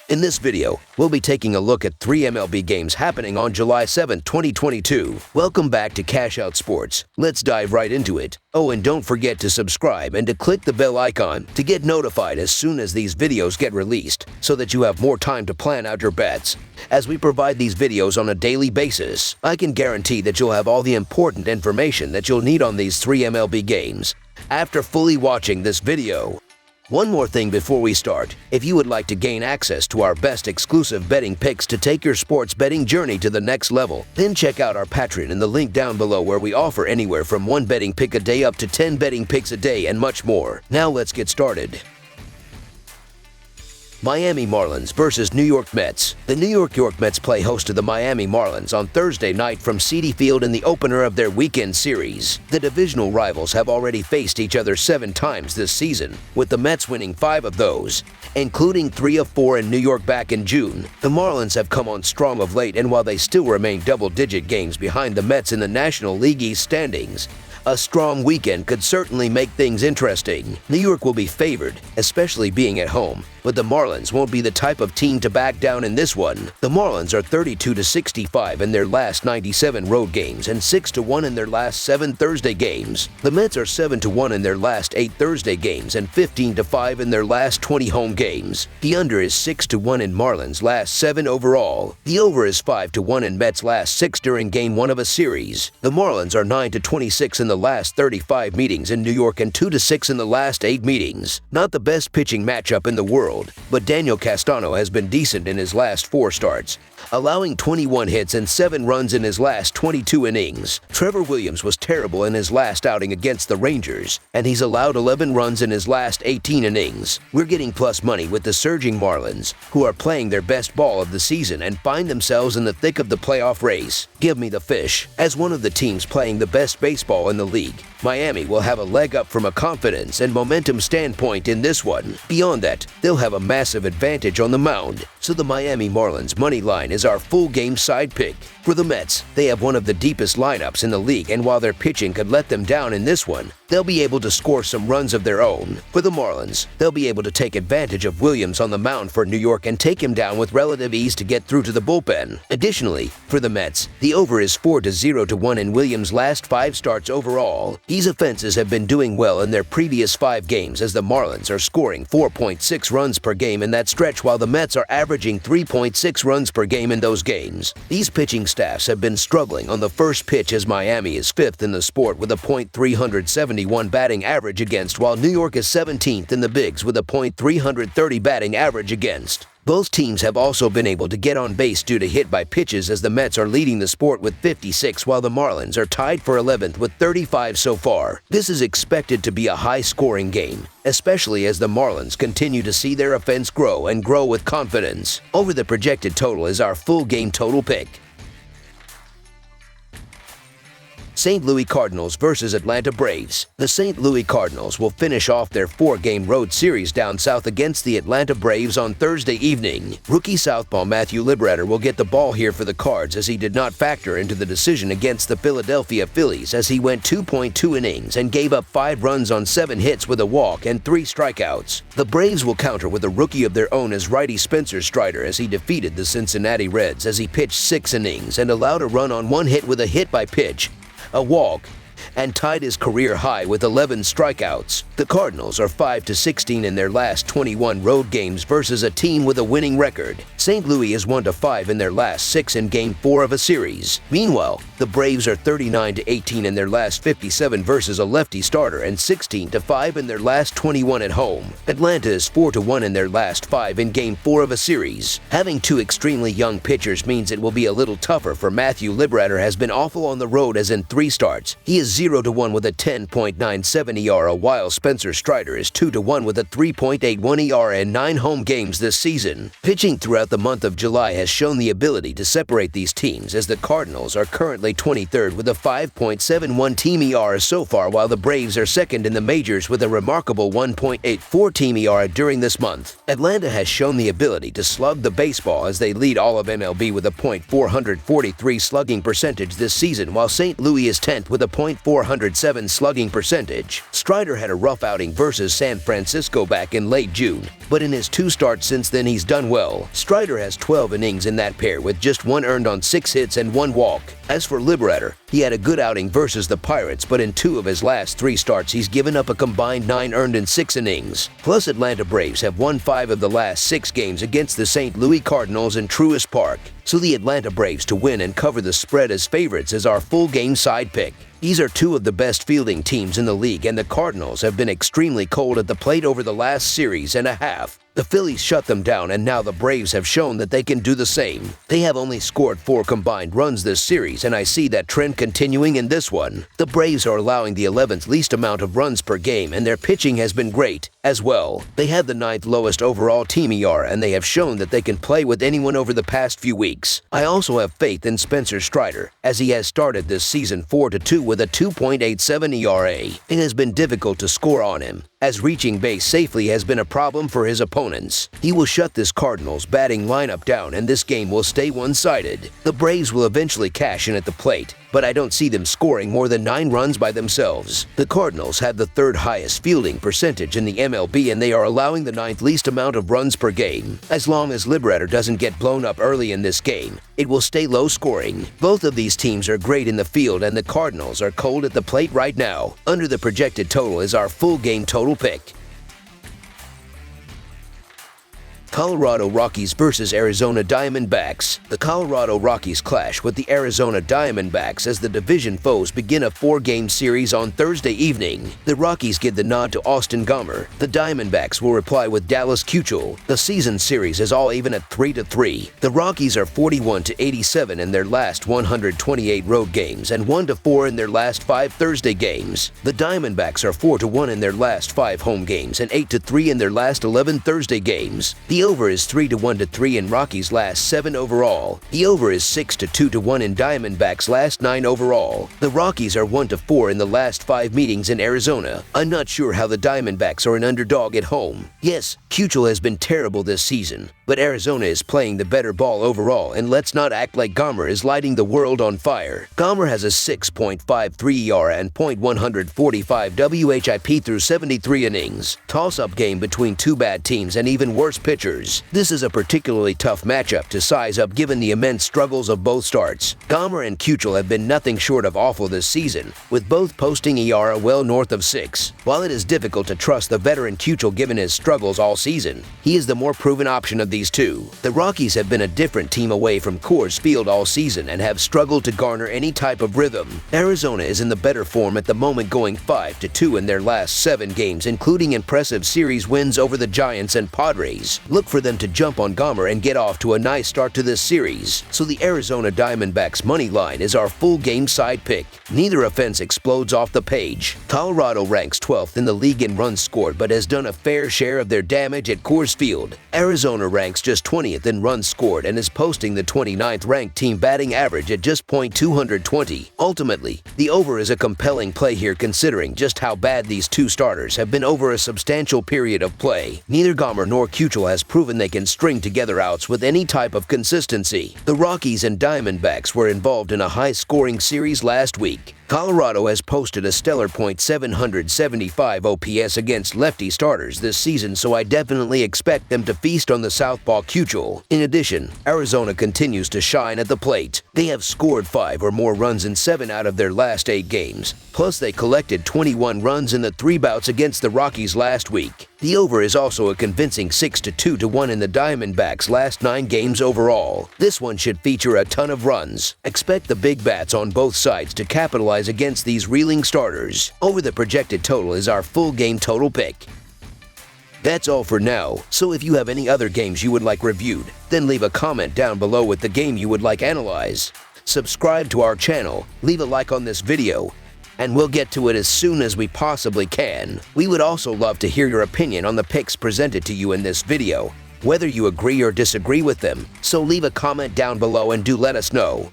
In this video, we'll be taking a look at 3 MLB games happening on July 7, 2022. Welcome back to Cash Out Sports. Let's dive right into it. Oh, and don't forget to subscribe and to click the bell icon to get notified as soon as these videos get released so that you have more time to plan out your bets. As we provide these videos on a daily basis, I can guarantee that you'll have all the important information that you'll need on these 3 MLB games after fully watching this video. One more thing before we start. If you would like to gain access to our best exclusive betting picks to take your sports betting journey to the next level, then check out our Patreon in the link down below where we offer anywhere from 1 betting pick a day up to 10 betting picks a day and much more. Now let's get started. Miami Marlins versus New York Mets. The New York Mets play host to the Miami Marlins on Thursday night from Citi Field in the opener of their weekend series. The divisional rivals have already faced each other 7 times this season, with the Mets winning 5 of those, including 3 of 4 in New York back in June. The Marlins have come on strong of late, and while they still remain double-digit games behind the Mets in the National League East standings, a strong weekend could certainly make things interesting. New York will be favored, especially being at home, but the Marlins won't be the type of team to back down in this one. The Marlins are 32-65 in their last 97 road games and 6-1 in their last 7 Thursday games. The Mets are 7-1 in their last 8 Thursday games and 15-5 in their last 20 home games. The under is 6-1 in Marlins' last 7 overall. The over is 5-1 in Mets' last 6 during Game 1 of a series. The Marlins are 9-26 in the last 35 meetings in New York and 2-6 in the last 8 meetings. Not the best pitching matchup in the world, but Daniel Castano has been decent in his last 4 starts, allowing 21 hits and 7 runs in his last 22 innings. Trevor Williams was terrible in his last outing against the Rangers, and he's allowed 11 runs in his last 18 innings. We're getting plus money with the surging Marlins, who are playing their best ball of the season and find themselves in the thick of the playoff race. Give me the fish. As one of the teams playing the best baseball in the league, Miami will have a leg up from a confidence and momentum standpoint in this one. Beyond that, they'll have a massive advantage on the mound, so the Miami Marlins money line is our full game side pick. For the Mets, they have one of the deepest lineups in the league, and while their pitching could let them down in this one, they'll be able to score some runs of their own. For the Marlins, they'll be able to take advantage of Williams on the mound for New York and take him down with relative ease to get through to the bullpen. Additionally, for the Mets, the over is 4-0-1 in Williams' last 5 starts overall. These offenses have been doing well in their previous 5 games, as the Marlins are scoring 4.6 runs per game in that stretch, while the Mets are averaging 3.6 runs per game in those games. These pitching staffs have been struggling on the first pitch, as Miami is 5th in the sport with a .371 batting average against, while New York is 17th in the bigs with a .330 batting average against. Both teams have also been able to get on base due to hit by pitches, as the Mets are leading the sport with 56 while the Marlins are tied for 11th with 35 so far. This is expected to be a high-scoring game, especially as the Marlins continue to see their offense grow and grow with confidence. Over the projected total is our full game total pick. St. Louis Cardinals versus Atlanta Braves. The St. Louis Cardinals will finish off their 4-game road series down south against the Atlanta Braves on Thursday evening. Rookie southpaw Matthew Liberatore will get the ball here for the Cards, as he did not factor into the decision against the Philadelphia Phillies, as he went 2.2 innings and gave up 5 runs on 7 hits with a walk and 3 strikeouts. The Braves will counter with a rookie of their own as righty Spencer Strider, as he defeated the Cincinnati Reds as he pitched 6 innings and allowed a run on 1 hit with a hit by pitch, a walk, and tied his career high with 11 strikeouts. The Cardinals are 5-16 in their last 21 road games versus a team with a winning record. St. Louis is 1-5 in their last 6 in Game 4 of a series. Meanwhile, the Braves are 39-18 in their last 57 versus a lefty starter and 16-5 in their last 21 at home. Atlanta is 4-1 in their last 5 in Game 4 of a series. Having 2 extremely young pitchers means it will be a little tougher for Matthew Liberatore, has been awful on the road, as in 3 starts. He is 0-1 with a 10.97 ERA, while Spencer Strider is 2-1 with a 3.81 ERA in 9 home games this season. Pitching throughout the month of July has shown the ability to separate these teams, as the Cardinals are currently 23rd with a 5.71 team ERA so far, while the Braves are 2nd in the majors with a remarkable 1.84 team ERA during this month. Atlanta has shown the ability to slug the baseball, as they lead all of MLB with a .443 slugging percentage this season, while St. Louis is 10th with a .407 slugging percentage. Strider had a rough outing versus San Francisco back in late June, but in his 2 starts since then he's done well. Strider has 12 innings in that pair with just 1 earned on 6 hits and 1 walk. As for Liberator, he had a good outing versus the Pirates, but in 2 of his last 3 starts he's given up a combined 9 earned in 6 innings. Plus, Atlanta Braves have won 5 of the last 6 games against the St. Louis Cardinals in Truist Park. So the Atlanta Braves to win and cover the spread as favorites is our full game side pick. These are 2 of the best fielding teams in the league, and the Cardinals have been extremely cold at the plate over the last series and a half. The Phillies shut them down, and now the Braves have shown that they can do the same. They have only scored 4 combined runs this series, and I see that trend continuing in this one. The Braves are allowing the 11th least amount of runs per game, and their pitching has been great as well. They have the 9th lowest overall team ERA, and they have shown that they can play with anyone over the past few weeks. I also have faith in Spencer Strider, as he has started this season 4-2 with a 2.87 ERA. It has been difficult to score on him, as reaching base safely has been a problem for his opponents. He will shut this Cardinals batting lineup down, and this game will stay one-sided. The Braves will eventually cash in at the plate, but I don't see them scoring more than 9 runs by themselves. The Cardinals have the 3rd highest fielding percentage in the MLB, and they are allowing the 9th least amount of runs per game. As long as Liberator doesn't get blown up early in this game, it will stay low scoring. Both of these teams are great in the field, and the Cardinals are cold at the plate right now. Under the projected total is our full game total pick. Colorado Rockies versus Arizona Diamondbacks. The Colorado Rockies clash with the Arizona Diamondbacks as the division foes begin a 4-game series on Thursday evening. The Rockies give the nod to Austin Gomber. The Diamondbacks will reply with Dallas Keuchel. The season series is all even at 3-3. The Rockies are 41-87 in their last 128 road games and 1-4 in their last 5 Thursday games. The Diamondbacks are 4-1 in their last 5 home games and 8-3 in their last 11 Thursday games. The over is 3-1-3 in Rockies' last 7 overall. The over is 6-2-1 in Diamondbacks' last 9 overall. The Rockies are 1-4 in the last 5 meetings in Arizona. I'm not sure how the Diamondbacks are an underdog at home. Yes, Keuchel has been terrible this season, but Arizona is playing the better ball overall, and let's not act like Gomber is lighting the world on fire. Gomber has a 6.53 ERA and .145 WHIP through 73 innings. Toss-up game between 2 bad teams and even worse pitchers. This is a particularly tough matchup to size up given the immense struggles of both starts. Gomber and Keuchel have been nothing short of awful this season, with both posting ERA well north of 6. While it is difficult to trust the veteran Keuchel given his struggles all season, he is the more proven option of these 2. The Rockies have been a different team away from Coors Field all season and have struggled to garner any type of rhythm. Arizona is in the better form at the moment, going 5-2 in their last 7 games, including impressive series wins over the Giants and Padres. Look for them to jump on Gomber and get off to a nice start to this series. So the Arizona Diamondbacks money line is our full game side pick. Neither offense explodes off the page. Colorado ranks 12th in the league in runs scored, but has done a fair share of their damage at Coors Field. Arizona ranks just 20th in runs scored and is posting the 29th ranked team batting average at just .220. Ultimately, the over is a compelling play here considering just how bad these 2 starters have been over a substantial period of play. Neither Gomber nor Keuchel has proven they can string together outs with any type of consistency. The Rockies and Diamondbacks were involved in a high-scoring series last week. Colorado has posted a stellar .775 OPS against lefty starters this season, so I definitely expect them to feast on the southpaw Keuchel. In addition, Arizona continues to shine at the plate. They have scored 5 or more runs in 7 out of their last 8 games. Plus, they collected 21 runs in the 3 bouts against the Rockies last week. The over is also a convincing 6-2-1 in the Diamondbacks' last 9 games overall. This one should feature a ton of runs. Expect the big bats on both sides to capitalize against these reeling starters. Over the projected total is our full game total pick. That's all for now, so if you have any other games you would like reviewed, then leave a comment down below with the game you would like analyzed. Subscribe to our channel, leave a like on this video, and we'll get to it as soon as we possibly can. We would also love to hear your opinion on the picks presented to you in this video, whether you agree or disagree with them, so leave a comment down below and do let us know.